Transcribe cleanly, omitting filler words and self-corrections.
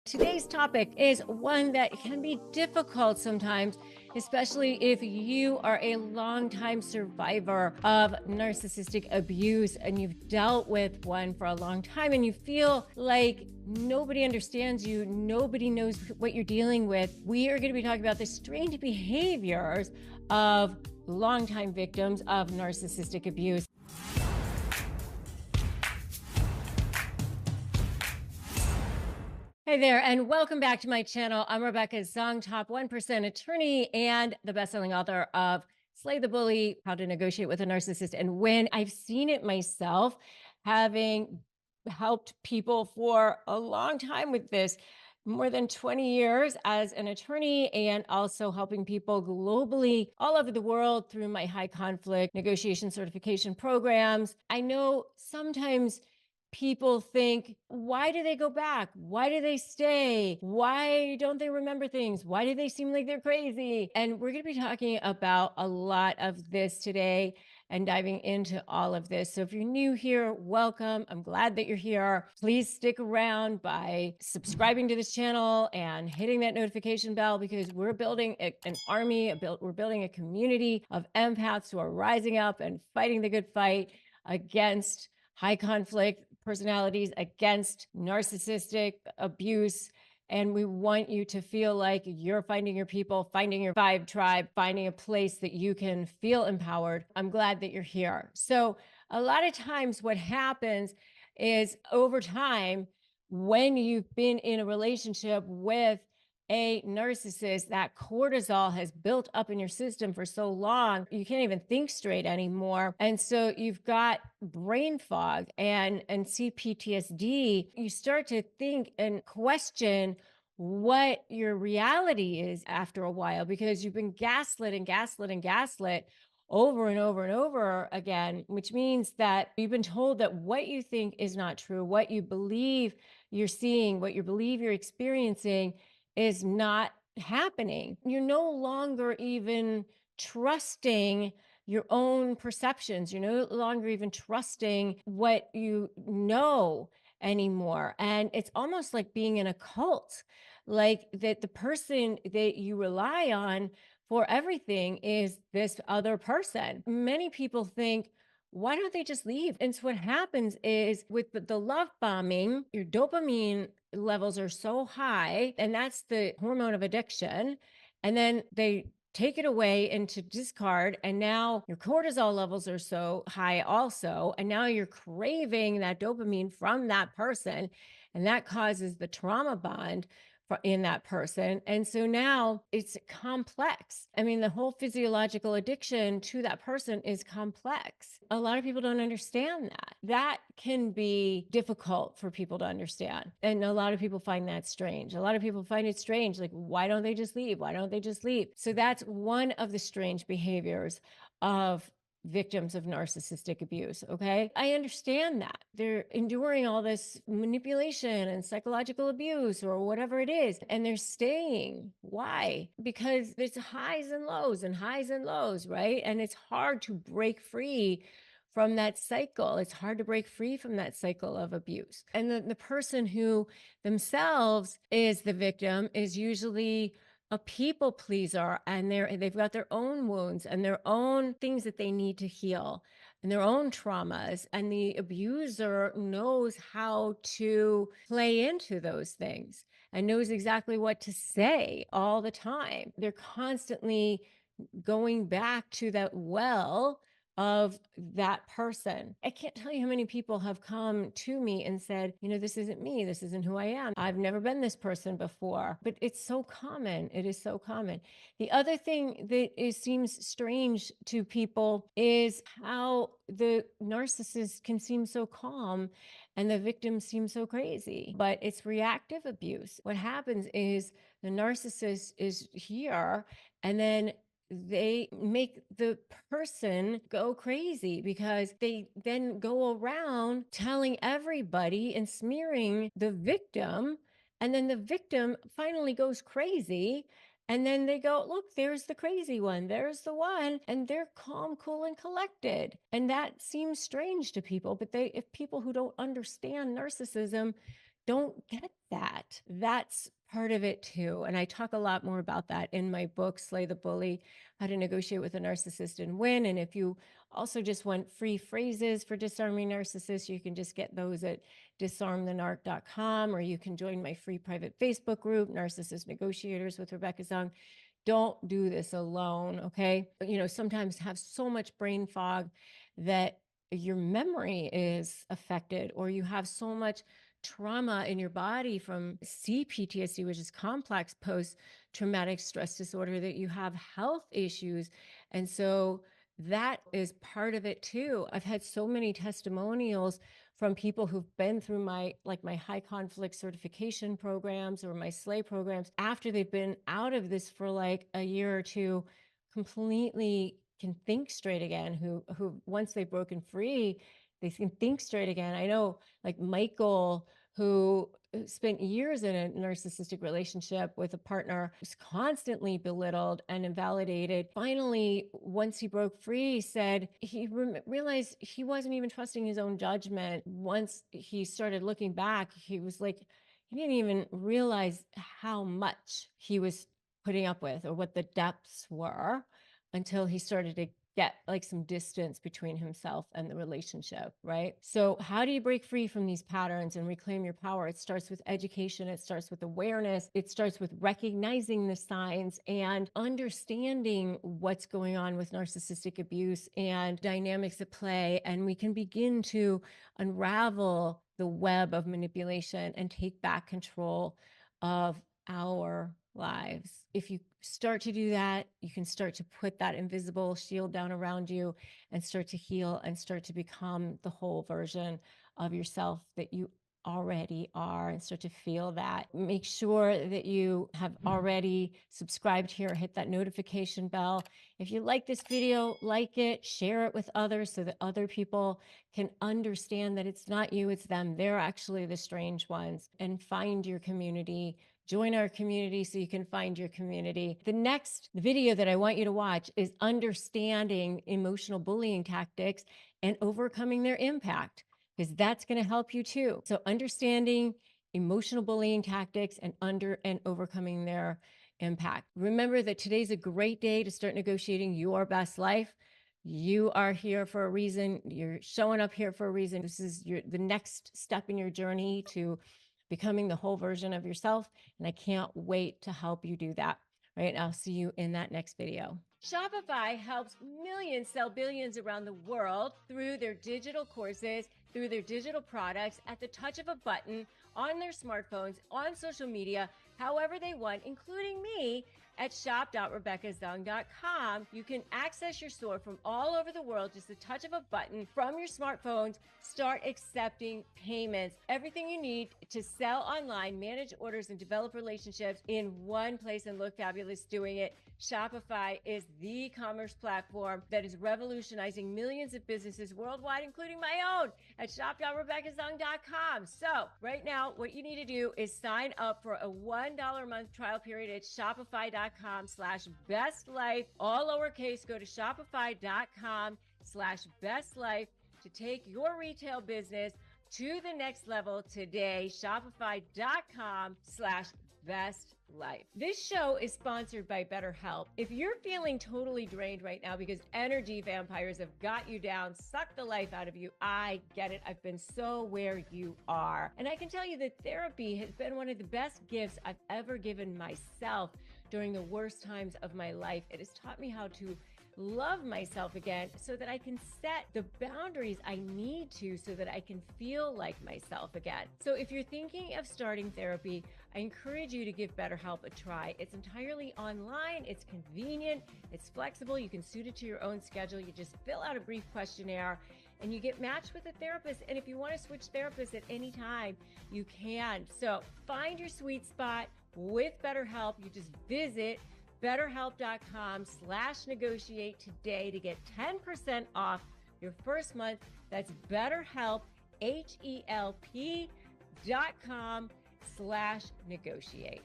Today's topic is one that can be difficult sometimes, especially if you are a longtime survivor of narcissistic abuse and you've dealt with one for a long time and you feel like nobody understands you, nobody knows what you're dealing with. We are going to be talking about the strange behaviors of longtime victims of narcissistic abuse. Hey there, and welcome back to my channel. I'm Rebecca Zung, top 1% attorney and the best-selling author of Slay the Bully, How to Negotiate with a Narcissist and Win. I've seen it myself, having helped people for a long time with this, more than 20 years as an attorney, and also helping people globally all over the world through my high conflict negotiation certification programs. I know sometimes people think, why do they go back? Why do they stay? Why don't they remember things? Why do they seem like they're crazy? And we're going to be talking about a lot of this today and diving into all of this. So if you're new here, welcome. I'm glad that you're here. Please stick around by subscribing to this channel and hitting that notification bell, because we're building an army, we're building a community of empaths who are rising up and fighting the good fight against high conflict personalities, against narcissistic abuse. And we want you to feel like you're finding your people, finding your vibe tribe, finding a place that you can feel empowered. I'm glad that you're here. So a lot of times what happens is over time, when you've been in a relationship with a narcissist, that cortisol has built up in your system for so long, you can't even think straight anymore. And so you've got brain fog and CPTSD. You start to think and question what your reality is after a while, because you've been gaslit and gaslit and gaslit over and over and over again, which means that you've been told that what you think is not true, what you believe you're seeing, what you believe you're experiencing is not happening. You're no longer even trusting your own perceptions. You're no longer even trusting what you know anymore. And it's almost like being in a cult, like that the person that you rely on for everything is this other person. Many people think, why don't they just leave? And so what happens is with the love bombing, your dopamine levels are so high, and that's the hormone of addiction. And then they take it away into discard, and now your cortisol levels are so high also, and now you're craving that dopamine from that person, and that causes the trauma bond in that person. And so now it's complex. I mean, the whole physiological addiction to that person is complex. A lot of people don't understand that. That can be difficult for people to understand. And a lot of people find that strange. A lot of people find it strange. Like, why don't they just leave? Why don't they just leave? So that's one of the strange behaviors of victims of narcissistic abuse. Okay. I understand that they're enduring all this manipulation and psychological abuse or whatever it is, and they're staying. Why? Because there's highs and lows and highs and lows, right? And it's hard to break free from that cycle. It's hard to break free from that cycle of abuse. And the person who themselves is the victim is usually a people pleaser, and they've got their own wounds and their own things that they need to heal and their own traumas. And the abuser knows how to play into those things and knows exactly what to say all the time. They're constantly going back to that well of that person. I can't tell you how many people have come to me and said, this isn't me. This isn't who I am. I've never been this person before. But it's so common. It is so common. The other thing that seems strange to people is how the narcissist can seem so calm and the victim seems so crazy. But it's reactive abuse. What happens is the narcissist is here, and then they make the person go crazy because they then go around telling everybody and smearing the victim. And then the victim finally goes crazy. And then they go, look, there's the crazy one. There's the one. And they're calm, cool, and collected. And that seems strange to people. But if people who don't understand narcissism don't get that. That's part of it too. And I talk a lot more about that in my book, Slay the Bully: How to Negotiate with a Narcissist and Win. And if you also just want free phrases for disarming narcissists, you can just get those at disarmthenarc.com, or you can join my free private Facebook group, Narcissist Negotiators with Rebecca Zung. Don't do this alone, okay? Sometimes have so much brain fog that your memory is affected, or you have so much trauma in your body from CPTSD, which is complex post traumatic stress disorder, that you have health issues. And so that is part of it too. I've had so many testimonials from people who've been through my high conflict certification programs or my SLAY programs, after they've been out of this for like a year or two, completely can think straight again, who once they've broken free, they can think straight again. I know, like Michael, who spent years in a narcissistic relationship with a partner, was constantly belittled and invalidated. Finally, once he broke free, said he realized he wasn't even trusting his own judgment. Once he started looking back, he was like, he didn't even realize how much he was putting up with, or what the depths were, until he started to get like some distance between himself and the relationship, right? So how do you break free from these patterns and reclaim your power? It starts with education. It starts with awareness. It starts with recognizing the signs and understanding what's going on with narcissistic abuse and dynamics at play. And we can begin to unravel the web of manipulation and take back control of our lives. If you start to do that, you can start to put that invisible shield down around you and start to heal and start to become the whole version of yourself that you already are, and start to feel that. Make sure that you have already subscribed here, hit that notification bell. If you like this video, like it, share it with others so that other people can understand that it's not you, it's them. They're actually the strange ones. And find your community. Join our community so you can find your community. The next video that I want you to watch is understanding emotional bullying tactics and overcoming their impact, because that's going to help you too. So understanding emotional bullying tactics and overcoming their impact. Remember that today's a great day to start negotiating your best life. You are here for a reason. You're showing up here for a reason. This is the next step in your journey to becoming the whole version of yourself. And I can't wait to help you do that. Right? I'll see you in that next video. Shopify helps millions sell billions around the world through their digital courses, through their digital products, at the touch of a button, on their smartphones, on social media, however they want, including me. At shop.rebeccazung.com, you can access your store from all over the world, just a touch of a button from your smartphones. Start accepting payments. Everything you need to sell online, manage orders, and develop relationships in one place and look fabulous doing it. Shopify is the commerce platform that is revolutionizing millions of businesses worldwide, including my own, at shop.rebeccazung.com. So right now, what you need to do is sign up for a $1 a month trial period at shopify.com/bestlife, all lowercase. Go to shopify.com/bestlife to take your retail business to the next level today. Shopify.com/bestlife. This show is sponsored by BetterHelp. If you're feeling totally drained right now because energy vampires have got you down, sucked the life out of you, I get it. I've been so where you are. And I can tell you that therapy has been one of the best gifts I've ever given myself during the worst times of my life. It has taught me how to love myself again so that I can set the boundaries I need to so that I can feel like myself again. So if you're thinking of starting therapy, I encourage you to give BetterHelp a try. It's entirely online, it's convenient, it's flexible, you can suit it to your own schedule. You just fill out a brief questionnaire and you get matched with a therapist. And if you want to switch therapists at any time, you can. So find your sweet spot with BetterHelp. You just visit BetterHelp.com/negotiate today to get 10% off your first month. That's BetterHelp, HELP.com/negotiate.